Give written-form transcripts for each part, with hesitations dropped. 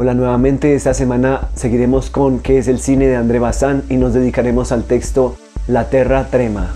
Hola nuevamente, esta semana seguiremos con qué es el cine de André Bazin y nos dedicaremos al texto La Terra Trema.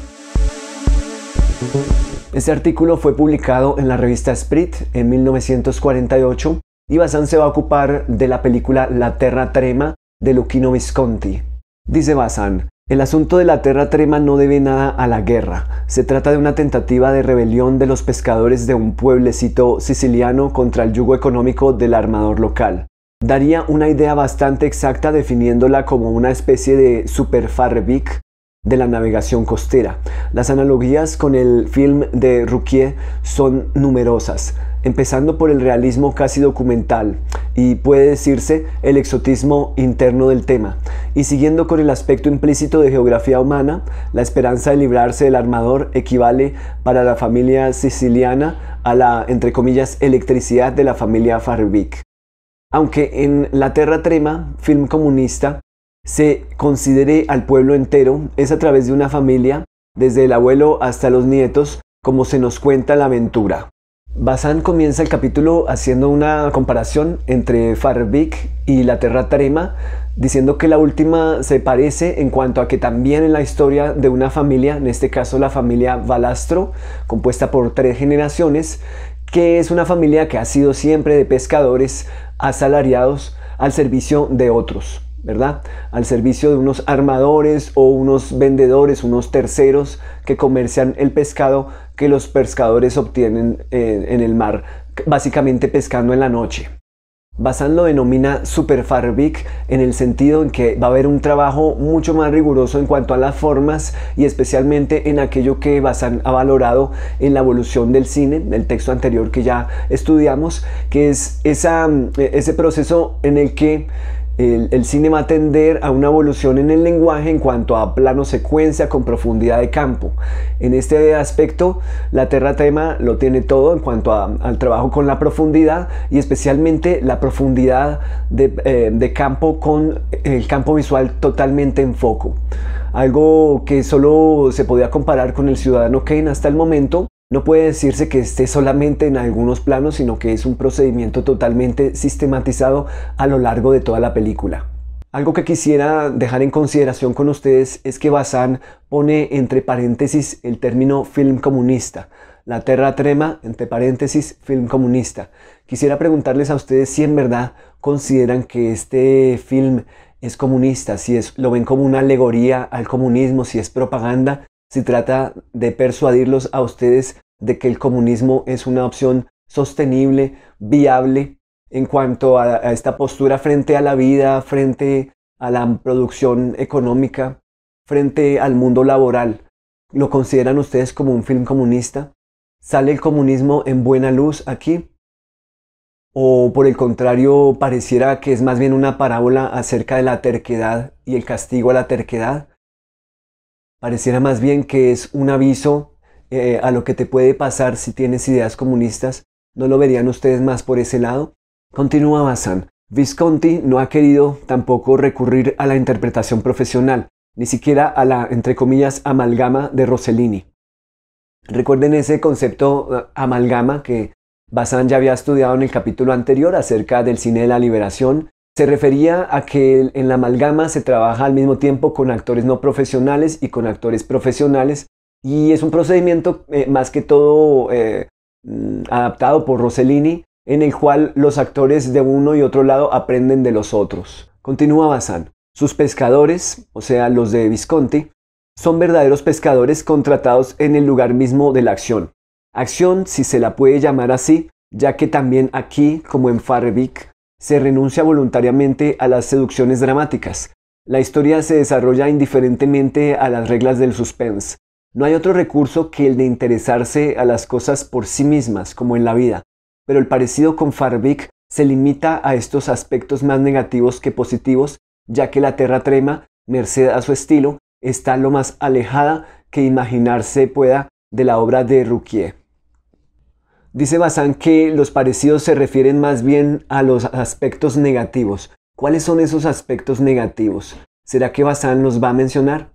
Este artículo fue publicado en la revista Sprit en 1948 y Bazin se va a ocupar de la película La Terra Trema de Luchino Visconti. Dice Bazin: el asunto de la Terra Trema no debe nada a la guerra. Se trata de una tentativa de rebelión de los pescadores de un pueblecito siciliano contra el yugo económico del armador local. Daría una idea bastante exacta definiéndola como una especie de superfarvik de la navegación costera. Las analogías con el film de Rouquier son numerosas, empezando por el realismo casi documental y puede decirse el exotismo interno del tema, y siguiendo con el aspecto implícito de geografía humana, la esperanza de librarse del armador equivale para la familia siciliana a la, entre comillas, electricidad de la familia Farvik. Aunque en La Terra Trema, film comunista, se considere al pueblo entero, es a través de una familia, desde el abuelo hasta los nietos, como se nos cuenta la aventura. Bazin comienza el capítulo haciendo una comparación entre Farvik y La Terra Trema, diciendo que la última se parece en cuanto a que también en la historia de una familia, en este caso la familia Valastro, compuesta por 3 generaciones, que es una familia que ha sido siempre de pescadores asalariados al servicio de otros, ¿verdad? Al servicio de unos armadores o unos vendedores, unos terceros que comercian el pescado que los pescadores obtienen en el mar, básicamente pescando en la noche. Bazin lo denomina superfarvik en el sentido en que va a haber un trabajo mucho más riguroso en cuanto a las formas y especialmente en aquello que Bazin ha valorado en la evolución del cine, el texto anterior que ya estudiamos, que es ese proceso en el que el cine va a tender a una evolución en el lenguaje en cuanto a plano secuencia con profundidad de campo. En este aspecto, La Terra Trema lo tiene todo en cuanto al trabajo con la profundidad y especialmente la profundidad de campo con el campo visual totalmente en foco. Algo que solo se podía comparar con El Ciudadano Kane hasta el momento. No puede decirse que esté solamente en algunos planos, sino que es un procedimiento totalmente sistematizado a lo largo de toda la película. Algo que quisiera dejar en consideración con ustedes es que Bazin pone entre paréntesis el término film comunista. La Terra Trema, entre paréntesis, film comunista. Quisiera preguntarles a ustedes si en verdad consideran que este film es comunista, si lo ven como una alegoría al comunismo, si es propaganda. Si trata de persuadirlos a ustedes de que el comunismo es una opción sostenible, viable, en cuanto a esta postura frente a la vida, frente a la producción económica, frente al mundo laboral. ¿Lo consideran ustedes como un film comunista? ¿Sale el comunismo en buena luz aquí? ¿O por el contrario pareciera que es más bien una parábola acerca de la terquedad y el castigo a la terquedad? Pareciera más bien que es un aviso a lo que te puede pasar si tienes ideas comunistas. ¿No lo verían ustedes más por ese lado? Continúa Bazin. Visconti no ha querido tampoco recurrir a la interpretación profesional, ni siquiera a la, entre comillas, amalgama de Rossellini. Recuerden ese concepto amalgama que Bazin ya había estudiado en el capítulo anterior acerca del cine de la liberación. Se refería a que en la amalgama se trabaja al mismo tiempo con actores no profesionales y con actores profesionales y es un procedimiento más que todo adaptado por Rossellini en el cual los actores de uno y otro lado aprenden de los otros. Continúa Bazin. Sus pescadores, o sea los de Visconti, son verdaderos pescadores contratados en el lugar mismo de la acción. Acción si se la puede llamar así, ya que también aquí, como en Farvik, se renuncia voluntariamente a las seducciones dramáticas. La historia se desarrolla indiferentemente a las reglas del suspense. No hay otro recurso que el de interesarse a las cosas por sí mismas, como en la vida. Pero el parecido con Farvik se limita a estos aspectos más negativos que positivos, ya que La Terra Trema, merced a su estilo, está lo más alejada que imaginarse pueda de la obra de Rouquier. Dice Bazin que los parecidos se refieren más bien a los aspectos negativos. ¿Cuáles son esos aspectos negativos? ¿Será que Bazin los va a mencionar?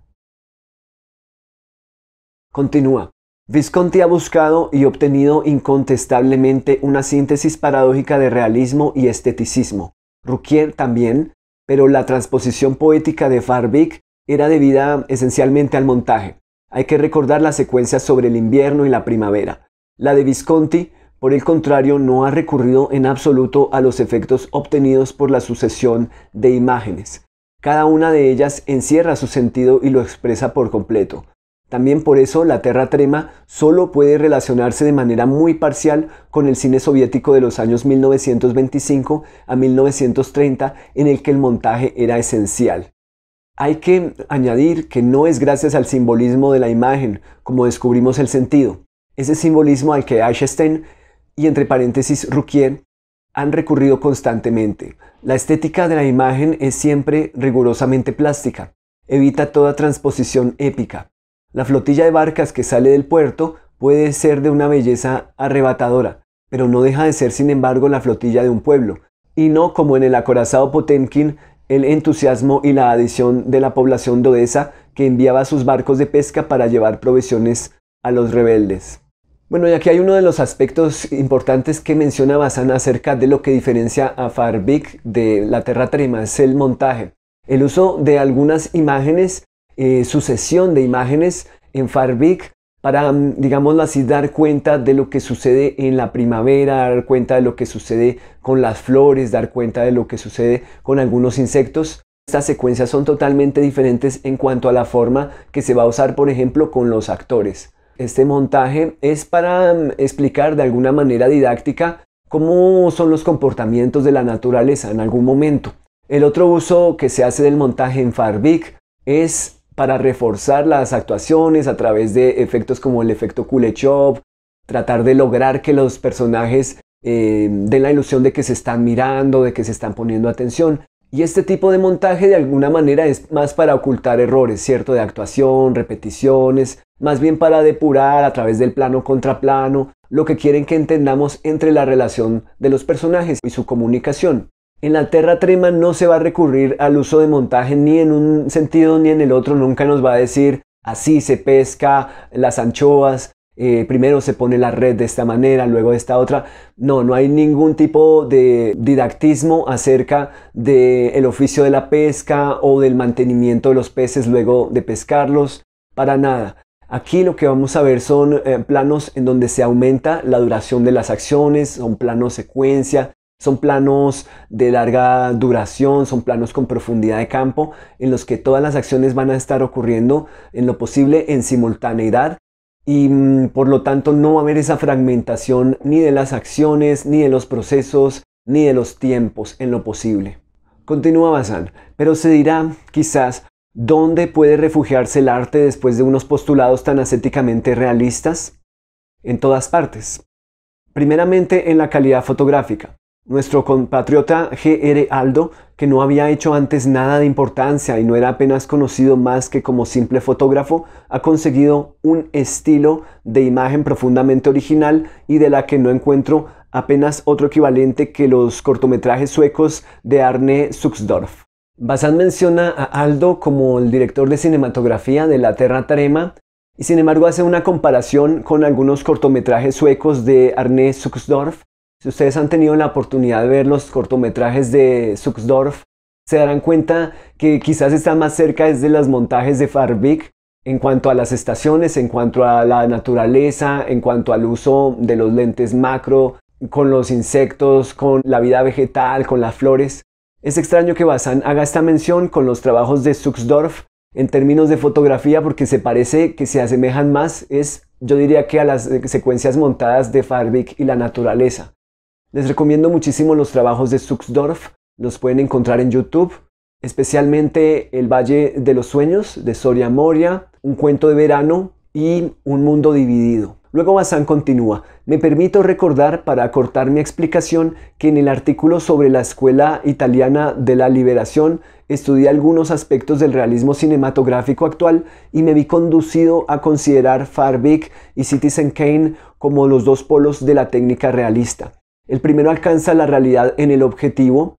Continúa. Visconti ha buscado y obtenido incontestablemente una síntesis paradójica de realismo y esteticismo. Ruquier también, pero la transposición poética de Farvig era debida esencialmente al montaje. Hay que recordar las secuencias sobre el invierno y la primavera. La de Visconti, por el contrario, no ha recurrido en absoluto a los efectos obtenidos por la sucesión de imágenes. Cada una de ellas encierra su sentido y lo expresa por completo. También por eso la Terra Trema solo puede relacionarse de manera muy parcial con el cine soviético de los años 1925 a 1930, en el que el montaje era esencial. Hay que añadir que no es gracias al simbolismo de la imagen como descubrimos el sentido. Ese simbolismo al que Eisenstein y entre paréntesis Ruquier han recurrido constantemente. La estética de la imagen es siempre rigurosamente plástica. Evita toda transposición épica. La flotilla de barcas que sale del puerto puede ser de una belleza arrebatadora, pero no deja de ser sin embargo la flotilla de un pueblo, y no como en el acorazado Potemkin, el entusiasmo y la adición de la población de Odesa que enviaba sus barcos de pesca para llevar provisiones a los rebeldes. Bueno, y aquí hay uno de los aspectos importantes que menciona Bazán acerca de lo que diferencia a Farvig de la Terra Trema, es el montaje. El uso de algunas imágenes, sucesión de imágenes en Farvig para, digámoslo así, dar cuenta de lo que sucede en la primavera, dar cuenta de lo que sucede con las flores, dar cuenta de lo que sucede con algunos insectos. Estas secuencias son totalmente diferentes en cuanto a la forma que se va a usar, por ejemplo, con los actores. Este montaje es para explicar de alguna manera didáctica cómo son los comportamientos de la naturaleza en algún momento. El otro uso que se hace del montaje en Farvig es para reforzar las actuaciones a través de efectos como el efecto Kuleshov, tratar de lograr que los personajes den la ilusión de que se están mirando, de que se están poniendo atención. Y este tipo de montaje de alguna manera es más para ocultar errores, ¿cierto? De actuación, repeticiones, más bien para depurar a través del plano contra plano lo que quieren que entendamos entre la relación de los personajes y su comunicación. En la Terra Trema no se va a recurrir al uso de montaje ni en un sentido ni en el otro. Nunca nos va a decir así se pesca las anchoas, primero se pone la red de esta manera, luego de esta otra. No hay ningún tipo de didactismo acerca del oficio de la pesca o del mantenimiento de los peces luego de pescarlos, para nada. Aquí lo que vamos a ver son planos en donde se aumenta la duración de las acciones, son planos secuencia. Son planos de larga duración, son planos con profundidad de campo, en los que todas las acciones van a estar ocurriendo en lo posible en simultaneidad y por lo tanto no va a haber esa fragmentación ni de las acciones, ni de los procesos, ni de los tiempos en lo posible. Continúa Bazán, pero se dirá quizás ¿dónde puede refugiarse el arte después de unos postulados tan ascéticamente realistas? En todas partes. Primeramente en la calidad fotográfica. Nuestro compatriota G.R. Aldo, que no había hecho antes nada de importancia y no era apenas conocido más que como simple fotógrafo, ha conseguido un estilo de imagen profundamente original y de la que no encuentro apenas otro equivalente que los cortometrajes suecos de Arne Suxdorf. Bazán menciona a Aldo como el director de cinematografía de la Terra Trema y sin embargo hace una comparación con algunos cortometrajes suecos de Arne Suxdorf. Si ustedes han tenido la oportunidad de ver los cortometrajes de Suxdorf, se darán cuenta que quizás está más cerca de los montajes de Farvig en cuanto a las estaciones, en cuanto a la naturaleza, en cuanto al uso de los lentes macro, con los insectos, con la vida vegetal, con las flores. Es extraño que Bazán haga esta mención con los trabajos de Suxdorf en términos de fotografía porque se parece que se asemejan más, yo diría que a las secuencias montadas de Farvig y la naturaleza. Les recomiendo muchísimo los trabajos de Suxdorf, los pueden encontrar en YouTube, especialmente El Valle de los Sueños de Soria Moria, Un cuento de verano y Un mundo dividido. Luego Bazán continúa, me permito recordar para acortar mi explicación que en el artículo sobre la Escuela Italiana de la Liberación estudié algunos aspectos del realismo cinematográfico actual y me vi conducido a considerar Farvig y Citizen Kane como los dos polos de la técnica realista. El primero alcanza la realidad en el objetivo,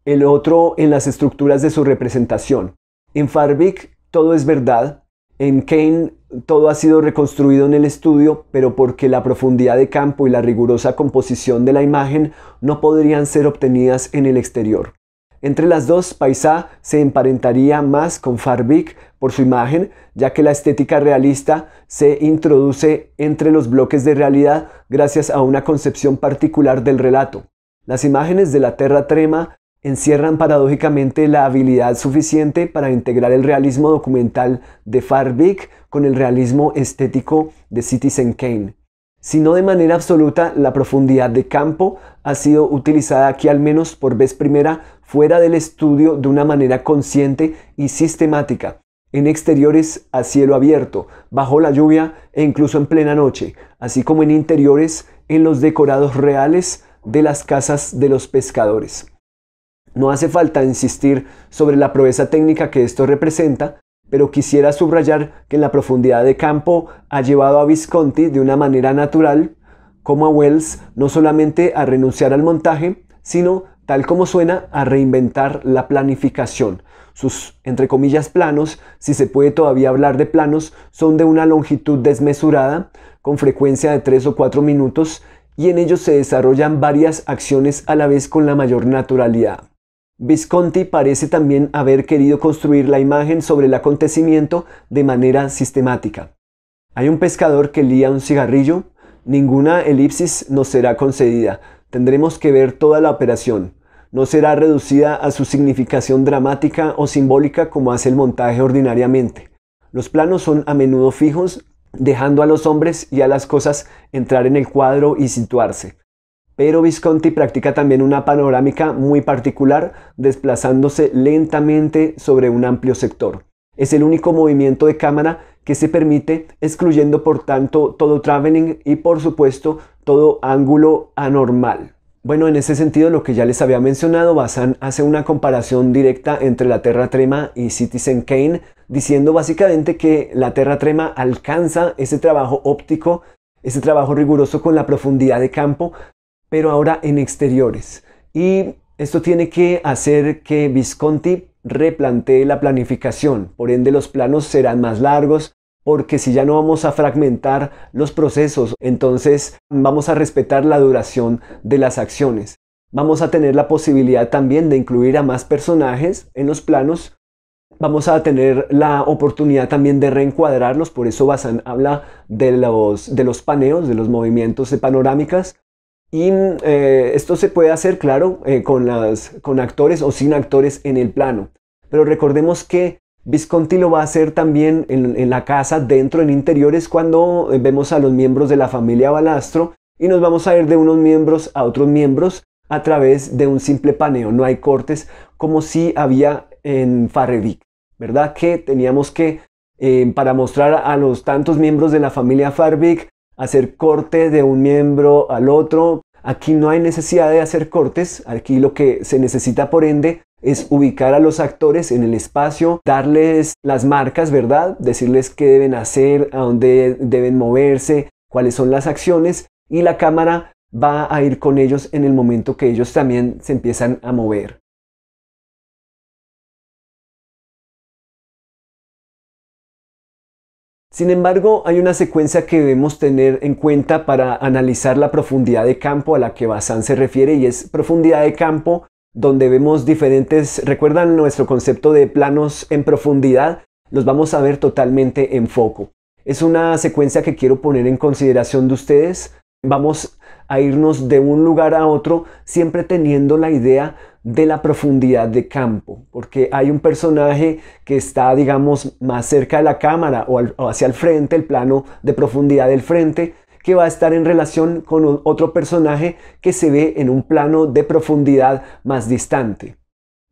el otro en las estructuras de su representación. En Farvig todo es verdad, en Kane todo ha sido reconstruido en el estudio, pero porque la profundidad de campo y la rigurosa composición de la imagen no podrían ser obtenidas en el exterior. Entre las dos, Paisà se emparentaría más con Farvik por su imagen, ya que la estética realista se introduce entre los bloques de realidad gracias a una concepción particular del relato. Las imágenes de la Terra Trema encierran paradójicamente la habilidad suficiente para integrar el realismo documental de Farvik con el realismo estético de Citizen Kane. Si no de manera absoluta, la profundidad de campo ha sido utilizada aquí al menos por vez primera fuera del estudio de una manera consciente y sistemática, en exteriores a cielo abierto, bajo la lluvia e incluso en plena noche, así como en interiores en los decorados reales de las casas de los pescadores. No hace falta insistir sobre la proeza técnica que esto representa, pero quisiera subrayar que en la profundidad de campo ha llevado a Visconti de una manera natural, como a Welles, no solamente a renunciar al montaje, sino, tal como suena, a reinventar la planificación. Sus, entre comillas, planos, si se puede todavía hablar de planos, son de una longitud desmesurada, con frecuencia de 3 o 4 minutos, y en ellos se desarrollan varias acciones a la vez con la mayor naturalidad. Visconti parece también haber querido construir la imagen sobre el acontecimiento de manera sistemática. Hay un pescador que lía un cigarrillo, ninguna elipsis nos será concedida, tendremos que ver toda la operación. No será reducida a su significación dramática o simbólica como hace el montaje ordinariamente. Los planos son a menudo fijos, dejando a los hombres y a las cosas entrar en el cuadro y situarse. Pero Visconti practica también una panorámica muy particular, desplazándose lentamente sobre un amplio sector. Es el único movimiento de cámara que se permite, excluyendo por tanto todo traveling y por supuesto todo ángulo anormal. Bueno, en ese sentido, lo que ya les había mencionado, Bazin hace una comparación directa entre la Terra Trema y Citizen Kane, diciendo básicamente que la Terra Trema alcanza ese trabajo óptico, ese trabajo riguroso con la profundidad de campo, pero ahora en exteriores. Y esto tiene que hacer que Visconti replantee la planificación, por ende los planos serán más largos, porque si ya no vamos a fragmentar los procesos, entonces vamos a respetar la duración de las acciones. Vamos a tener la posibilidad también de incluir a más personajes en los planos. Vamos a tener la oportunidad también de reencuadrarlos, por eso Bazin habla de los paneos, de los movimientos de panorámicas. Y esto se puede hacer, claro, con actores o sin actores en el plano. Pero recordemos que Visconti lo va a hacer también en la casa, dentro, en interiores, cuando vemos a los miembros de la familia Balastro y nos vamos a ir de unos miembros a otros miembros a través de un simple paneo. No hay cortes como si había en Farvik, ¿verdad? Que teníamos que, para mostrar a los tantos miembros de la familia Farvik, hacer corte de un miembro al otro. Aquí no hay necesidad de hacer cortes, aquí lo que se necesita por ende es ubicar a los actores en el espacio, darles las marcas, ¿verdad? Decirles qué deben hacer, a dónde deben moverse, cuáles son las acciones, y la cámara va a ir con ellos en el momento que ellos también se empiezan a mover. Sin embargo, hay una secuencia que debemos tener en cuenta para analizar la profundidad de campo a la que Bazin se refiere, y es profundidad de campo donde vemos diferentes, ¿recuerdan nuestro concepto de planos en profundidad? Los vamos a ver totalmente en foco. Es una secuencia que quiero poner en consideración de ustedes. Vamos a irnos de un lugar a otro siempre teniendo la idea de la profundidad de campo, porque hay un personaje que está, digamos, más cerca de la cámara o hacia el frente, el plano de profundidad del frente, que va a estar en relación con otro personaje que se ve en un plano de profundidad más distante.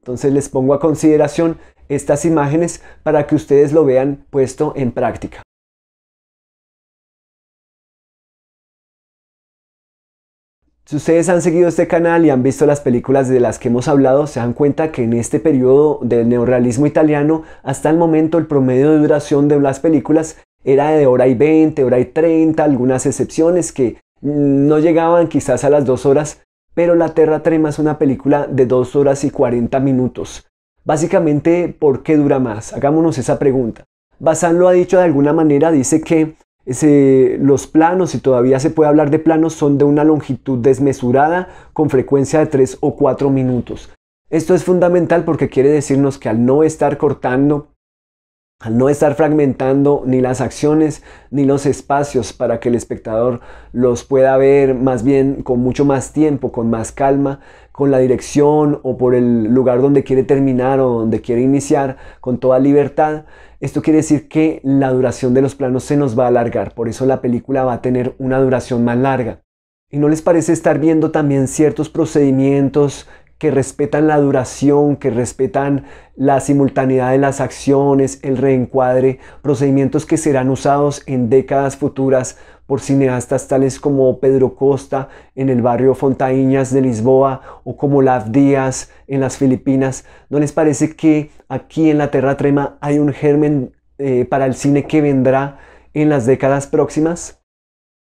Entonces les pongo a consideración estas imágenes para que ustedes lo vean puesto en práctica. Si ustedes han seguido este canal y han visto las películas de las que hemos hablado, se dan cuenta que en este periodo del neorrealismo italiano, hasta el momento el promedio de duración de las películas era de 1:20, 1:30, algunas excepciones que no llegaban quizás a las 2 horas, pero La Terra Trema es una película de 2 horas y 40 minutos. Básicamente, ¿por qué dura más? Hagámonos esa pregunta. Bazin lo ha dicho de alguna manera, dice que los planos, si todavía se puede hablar de planos, son de una longitud desmesurada con frecuencia de 3 o 4 minutos. Esto es fundamental porque quiere decirnos que al no estar cortando, al no estar fragmentando ni las acciones ni los espacios para que el espectador los pueda ver más bien con mucho más tiempo, con más calma, con la dirección o por el lugar donde quiere terminar o donde quiere iniciar, con toda libertad, esto quiere decir que la duración de los planos se nos va a alargar. Por eso la película va a tener una duración más larga. ¿Y no les parece estar viendo también ciertos procedimientos que respetan la duración, que respetan la simultaneidad de las acciones, el reencuadre, procedimientos que serán usados en décadas futuras por cineastas tales como Pedro Costa en el barrio Fontainhas de Lisboa o como Lav Díaz en las Filipinas? ¿No les parece que aquí en La Terra Trema hay un germen para el cine que vendrá en las décadas próximas?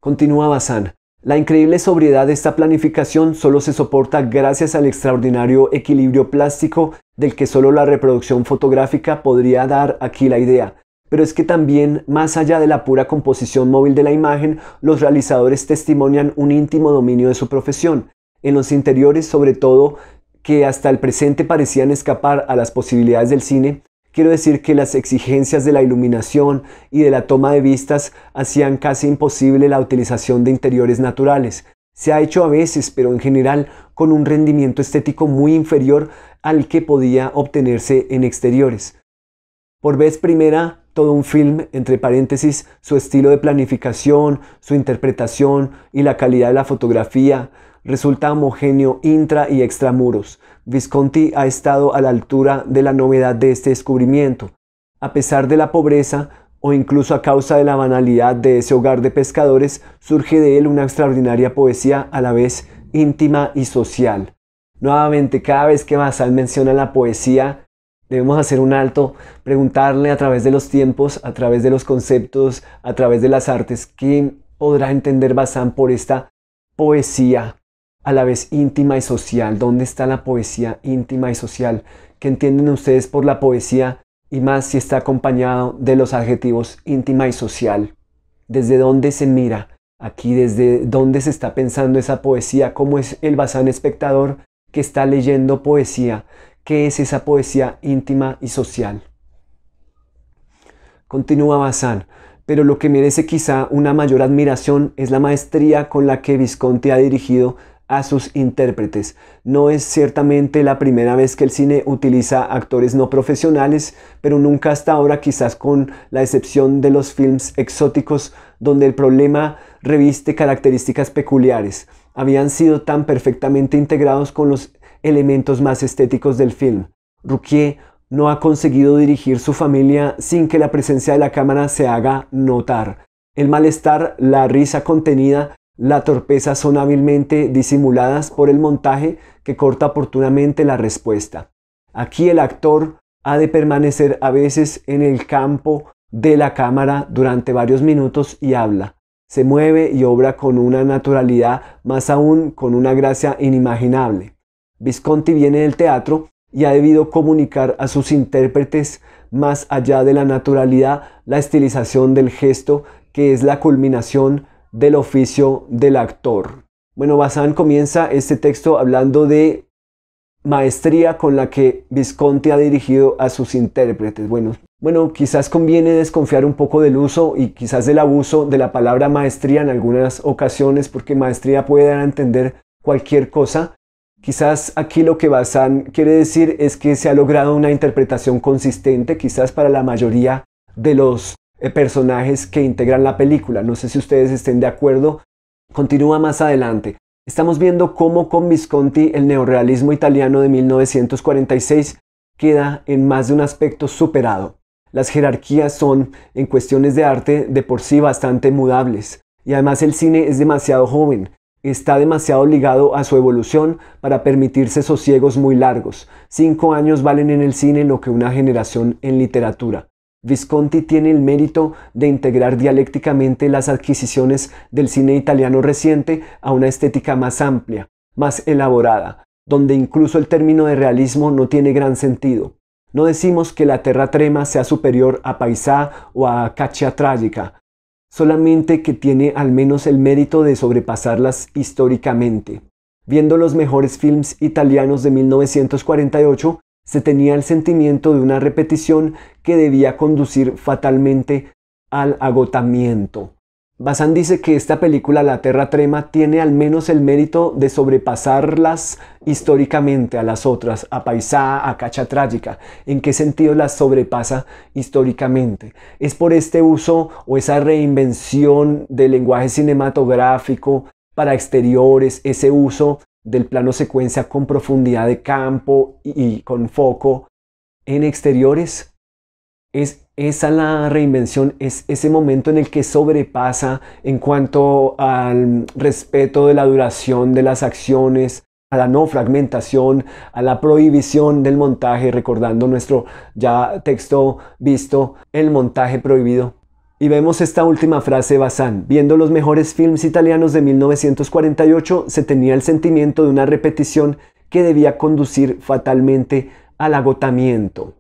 Continúa Bazán. La increíble sobriedad de esta planificación solo se soporta gracias al extraordinario equilibrio plástico del que solo la reproducción fotográfica podría dar aquí la idea. Pero es que también, más allá de la pura composición móvil de la imagen, los realizadores testimonian un íntimo dominio de su profesión. En los interiores, sobre todo, que hasta el presente parecían escapar a las posibilidades del cine, quiero decir que las exigencias de la iluminación y de la toma de vistas hacían casi imposible la utilización de interiores naturales. Se ha hecho a veces, pero en general con un rendimiento estético muy inferior al que podía obtenerse en exteriores. Por vez primera, todo un film, entre paréntesis, su estilo de planificación, su interpretación y la calidad de la fotografía, resulta homogéneo intra y extramuros. Visconti ha estado a la altura de la novedad de este descubrimiento. A pesar de la pobreza, o incluso a causa de la banalidad de ese hogar de pescadores, surge de él una extraordinaria poesía a la vez íntima y social. Nuevamente, cada vez que Bazán menciona la poesía, debemos hacer un alto, preguntarle a través de los tiempos, a través de los conceptos, a través de las artes, ¿qué podrá entender Bazán por esta poesía a la vez íntima y social? ¿Dónde está la poesía íntima y social? ¿Qué entienden ustedes por la poesía? Y más si está acompañado de los adjetivos íntima y social. ¿Desde dónde se mira? Aquí, ¿desde dónde se está pensando esa poesía? ¿Cómo es el Bazán espectador que está leyendo poesía? ¿Qué es esa poesía íntima y social? Continúa Bazán. Pero lo que merece quizá una mayor admiración es la maestría con la que Visconti ha dirigido a sus intérpretes. No es ciertamente la primera vez que el cine utiliza actores no profesionales, pero nunca hasta ahora, quizás con la excepción de los films exóticos donde el problema reviste características peculiares, habían sido tan perfectamente integrados con los elementos más estéticos del film. Rouquier no ha conseguido dirigir su familia sin que la presencia de la cámara se haga notar. El malestar, la risa contenida, la torpeza son hábilmente disimuladas por el montaje que corta oportunamente la respuesta. Aquí el actor ha de permanecer a veces en el campo de la cámara durante varios minutos y habla. Se mueve y obra con una naturalidad, más aún con una gracia inimaginable. Visconti viene del teatro y ha debido comunicar a sus intérpretes, más allá de la naturalidad, la estilización del gesto, que es la culminación del oficio del actor. Bueno, Bazán comienza este texto hablando de maestría con la que Visconti ha dirigido a sus intérpretes. Bueno, quizás conviene desconfiar un poco del uso y quizás del abuso de la palabra maestría en algunas ocasiones, porque maestría puede dar a entender cualquier cosa. Quizás aquí lo que Bazán quiere decir es que se ha logrado una interpretación consistente, quizás para la mayoría de los personajes que integran la película. No sé si ustedes estén de acuerdo. Continúa más adelante. Estamos viendo cómo con Visconti el neorrealismo italiano de 1946 queda en más de un aspecto superado. Las jerarquías son, en cuestiones de arte, de por sí bastante mudables. Y además el cine es demasiado joven. Está demasiado ligado a su evolución para permitirse sosiegos muy largos. 5 años valen en el cine lo que una generación en literatura. Visconti tiene el mérito de integrar dialécticamente las adquisiciones del cine italiano reciente a una estética más amplia, más elaborada, donde incluso el término de realismo no tiene gran sentido. No decimos que La Terra Trema sea superior a Paisà o a Caccia Tragica, solamente que tiene al menos el mérito de sobrepasarlas históricamente. Viendo los mejores films italianos de 1948, se tenía el sentimiento de una repetición que debía conducir fatalmente al agotamiento. Bazán dice que esta película, La Terra Trema, tiene al menos el mérito de sobrepasarlas históricamente a las otras, a Paisà, a Caccia Tragica. ¿En qué sentido las sobrepasa históricamente? Es por este uso o esa reinvención del lenguaje cinematográfico para exteriores, ese uso del plano secuencia con profundidad de campo y con foco en exteriores. Es esa la reinvención, es ese momento en el que sobrepasa en cuanto al respeto de la duración de las acciones, a la no fragmentación, a la prohibición del montaje, recordando nuestro ya texto visto, el montaje prohibido. Y vemos esta última frase de Bazán: viendo los mejores films italianos de 1948, se tenía el sentimiento de una repetición que debía conducir fatalmente al agotamiento.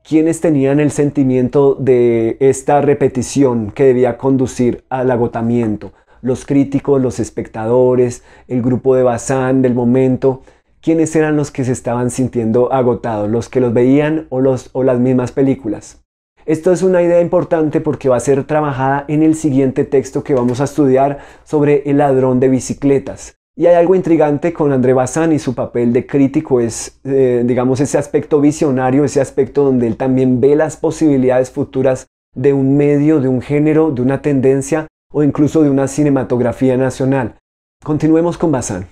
¿Quiénes tenían el sentimiento de esta repetición que debía conducir al agotamiento? Los críticos, los espectadores, el grupo de Bazán del momento. ¿Quiénes eran los que se estaban sintiendo agotados? ¿Los que los veían o las mismas películas? Esto es una idea importante porque va a ser trabajada en el siguiente texto que vamos a estudiar sobre el ladrón de bicicletas. Y hay algo intrigante con André Bazin y su papel de crítico, es digamos ese aspecto visionario, ese aspecto donde él también ve las posibilidades futuras de un medio, de un género, de una tendencia o incluso de una cinematografía nacional. Continuemos con Bazin.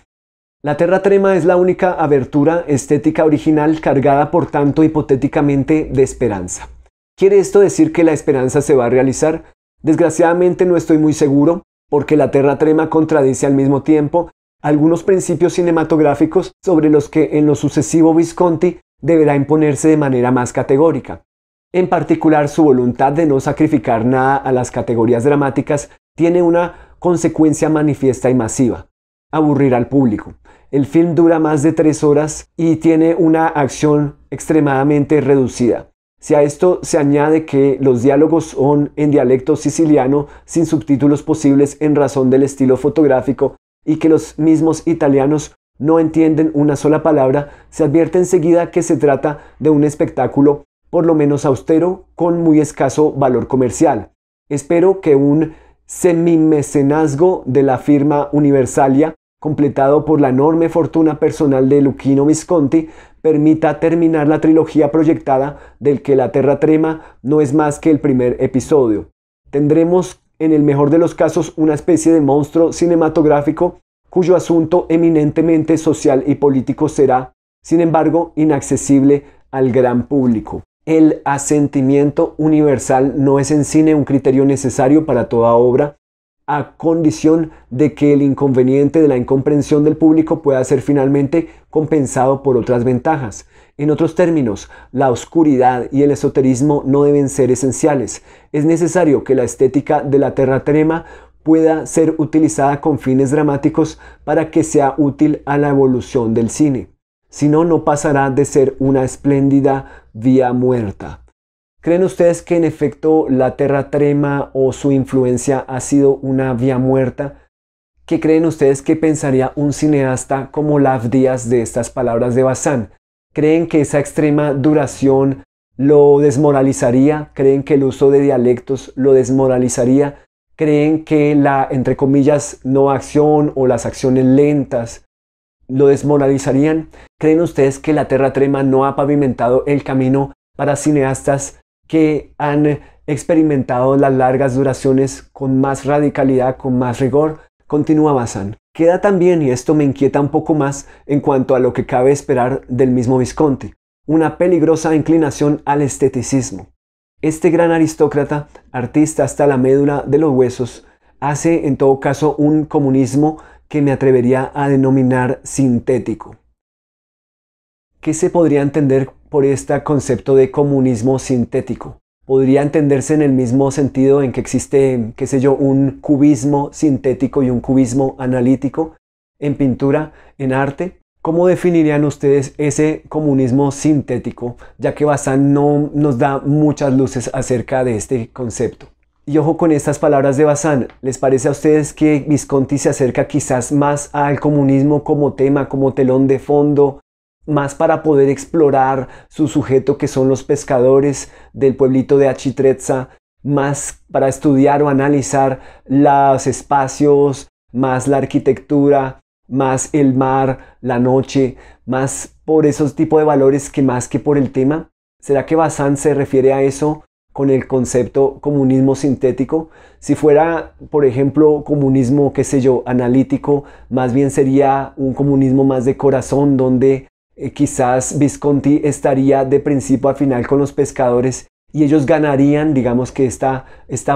La Terra Trema es la única abertura estética original cargada por tanto hipotéticamente de esperanza. ¿Quiere esto decir que la esperanza se va a realizar? Desgraciadamente no estoy muy seguro, porque La Terra Trema contradice al mismo tiempo algunos principios cinematográficos sobre los que en lo sucesivo Visconti deberá imponerse de manera más categórica. En particular, su voluntad de no sacrificar nada a las categorías dramáticas tiene una consecuencia manifiesta y masiva: aburrir al público. El film dura más de 3 horas y tiene una acción extremadamente reducida. Si a esto se añade que los diálogos son en dialecto siciliano sin subtítulos posibles en razón del estilo fotográfico y que los mismos italianos no entienden una sola palabra, se advierte enseguida que se trata de un espectáculo por lo menos austero con muy escaso valor comercial. Espero que un semimecenazgo de la firma Universalia, completado por la enorme fortuna personal de Luchino Visconti, permita terminar la trilogía proyectada del que La Terra Trema no es más que el primer episodio. Tendremos en el mejor de los casos una especie de monstruo cinematográfico cuyo asunto eminentemente social y político será, sin embargo, inaccesible al gran público. El asentimiento universal no es en cine un criterio necesario para toda obra, a condición de que el inconveniente de la incomprensión del público pueda ser finalmente compensado por otras ventajas. En otros términos, la oscuridad y el esoterismo no deben ser esenciales. Es necesario que la estética de La Terra Trema pueda ser utilizada con fines dramáticos para que sea útil a la evolución del cine. Si no, no pasará de ser una espléndida vía muerta. ¿Creen ustedes que en efecto La Terra Trema o su influencia ha sido una vía muerta? ¿Qué creen ustedes que pensaría un cineasta como Lav Díaz de estas palabras de Bazin? ¿Creen que esa extrema duración lo desmoralizaría? ¿Creen que el uso de dialectos lo desmoralizaría? ¿Creen que la, entre comillas, no acción o las acciones lentas lo desmoralizarían? ¿Creen ustedes que La Terra Trema no ha pavimentado el camino para cineastas que han experimentado las largas duraciones con más radicalidad, con más rigor? Continúa Bazin. Queda también, y esto me inquieta un poco más en cuanto a lo que cabe esperar del mismo Visconti, una peligrosa inclinación al esteticismo. Este gran aristócrata, artista hasta la médula de los huesos, hace en todo caso un comunismo que me atrevería a denominar sintético. ¿Qué se podría entender por este concepto de comunismo sintético? Podría entenderse en el mismo sentido en que existe, qué sé yo, un cubismo sintético y un cubismo analítico en pintura, en arte. ¿Cómo definirían ustedes ese comunismo sintético, ya que Bazin no nos da muchas luces acerca de este concepto? Y ojo con estas palabras de Bazán. ¿Les parece a ustedes que Visconti se acerca quizás más al comunismo como tema, como telón de fondo, más para poder explorar su sujeto que son los pescadores del pueblito de Acitrezza, más para estudiar o analizar los espacios, más la arquitectura, más el mar, la noche, más por esos tipos de valores que más que por el tema? ¿Será que Bazán se refiere a eso con el concepto comunismo sintético? Si fuera, por ejemplo, comunismo, qué sé yo, analítico, más bien sería un comunismo más de corazón, donde quizás Visconti estaría de principio a final con los pescadores y ellos ganarían, digamos que esta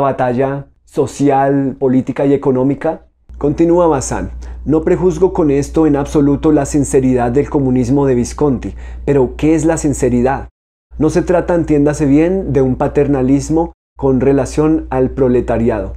batalla social, política y económica. Continúa Bazán. No prejuzgo con esto en absoluto la sinceridad del comunismo de Visconti, pero ¿qué es la sinceridad? No se trata, entiéndase bien, de un paternalismo con relación al proletariado.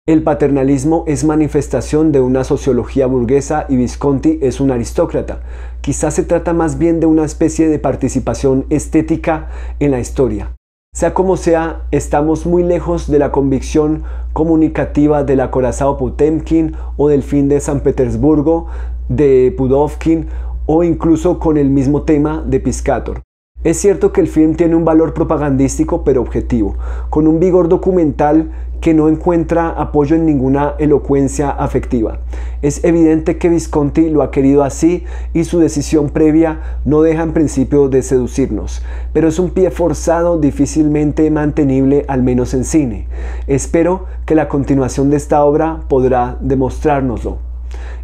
El paternalismo es manifestación de una sociología burguesa y Visconti es un aristócrata. Quizás se trata más bien de una especie de participación estética en la historia. Sea como sea, estamos muy lejos de la convicción comunicativa del acorazado Potemkin o del fin de San Petersburgo de Pudovkin o incluso con el mismo tema de Piscator. Es cierto que el film tiene un valor propagandístico pero objetivo, con un vigor documental que no encuentra apoyo en ninguna elocuencia afectiva. Es evidente que Visconti lo ha querido así y su decisión previa no deja en principio de seducirnos, pero es un pie forzado difícilmente mantenible, al menos en cine. Espero que la continuación de esta obra podrá demostrárnoslo.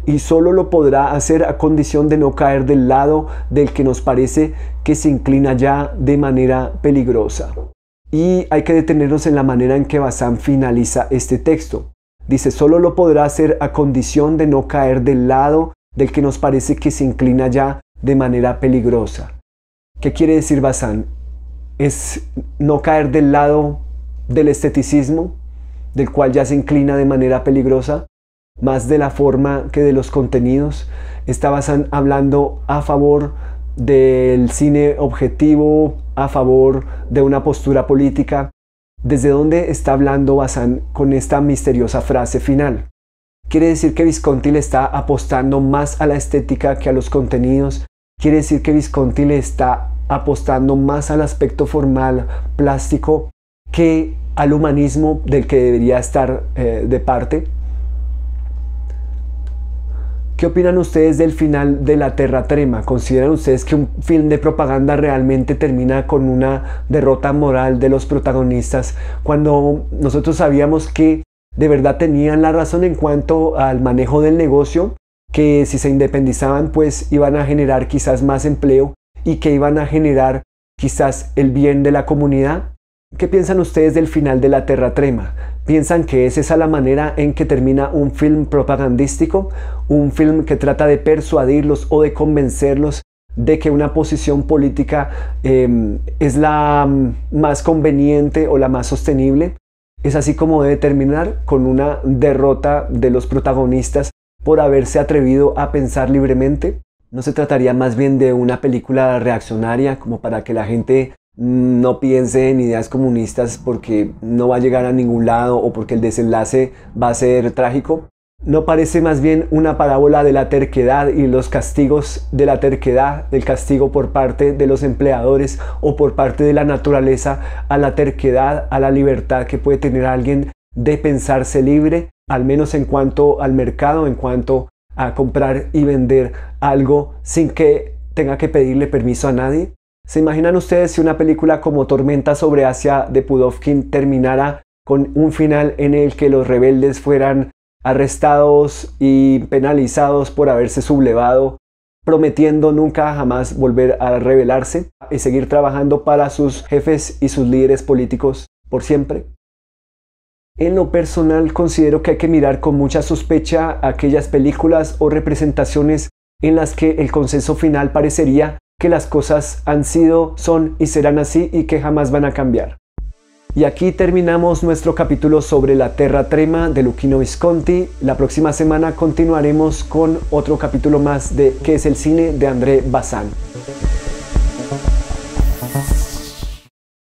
Y solo lo podrá hacer a condición de no caer del lado del que nos parece que se inclina ya de manera peligrosa. Y hay que detenernos en la manera en que Bazán finaliza este texto. Dice, solo lo podrá hacer a condición de no caer del lado del que nos parece que se inclina ya de manera peligrosa. ¿Qué quiere decir Bazán? ¿Es no caer del lado del esteticismo, del cual ya se inclina de manera peligrosa? Más de la forma que de los contenidos. Está Bazán hablando a favor del cine objetivo, a favor de una postura política. ¿Desde dónde está hablando Bazán con esta misteriosa frase final? ¿Quiere decir que Visconti le está apostando más a la estética que a los contenidos? ¿Quiere decir que Visconti le está apostando más al aspecto formal, plástico, que al humanismo del que debería estar de parte? ¿Qué opinan ustedes del final de La Terra Trema? ¿Consideran ustedes que un film de propaganda realmente termina con una derrota moral de los protagonistas cuando nosotros sabíamos que de verdad tenían la razón en cuanto al manejo del negocio, que si se independizaban pues iban a generar quizás más empleo y que iban a generar quizás el bien de la comunidad? ¿Qué piensan ustedes del final de La Terra Trema? ¿Piensan que es esa la manera en que termina un film propagandístico? ¿Un film que trata de persuadirlos o de convencerlos de que una posición política es la más conveniente o la más sostenible? ¿Es así como debe terminar, con una derrota de los protagonistas por haberse atrevido a pensar libremente? ¿No se trataría más bien de una película reaccionaria como para que la gente no piense en ideas comunistas porque no va a llegar a ningún lado o porque el desenlace va a ser trágico? ¿No parece más bien una parábola de la terquedad y los castigos de la terquedad, del castigo por parte de los empleadores o por parte de la naturaleza a la terquedad, a la libertad que puede tener alguien de pensarse libre, al menos en cuanto al mercado, en cuanto a comprar y vender algo sin que tenga que pedirle permiso a nadie? ¿Se imaginan ustedes si una película como Tormenta sobre Asia de Pudovkin terminara con un final en el que los rebeldes fueran arrestados y penalizados por haberse sublevado, prometiendo nunca jamás volver a rebelarse y seguir trabajando para sus jefes y sus líderes políticos por siempre? En lo personal considero que hay que mirar con mucha sospecha aquellas películas o representaciones en las que el consenso final parecería que las cosas han sido, son y serán así y que jamás van a cambiar. Y aquí terminamos nuestro capítulo sobre La Terra Trema de Luchino Visconti. La próxima semana continuaremos con otro capítulo más de ¿Qué es el cine? De André Bazin.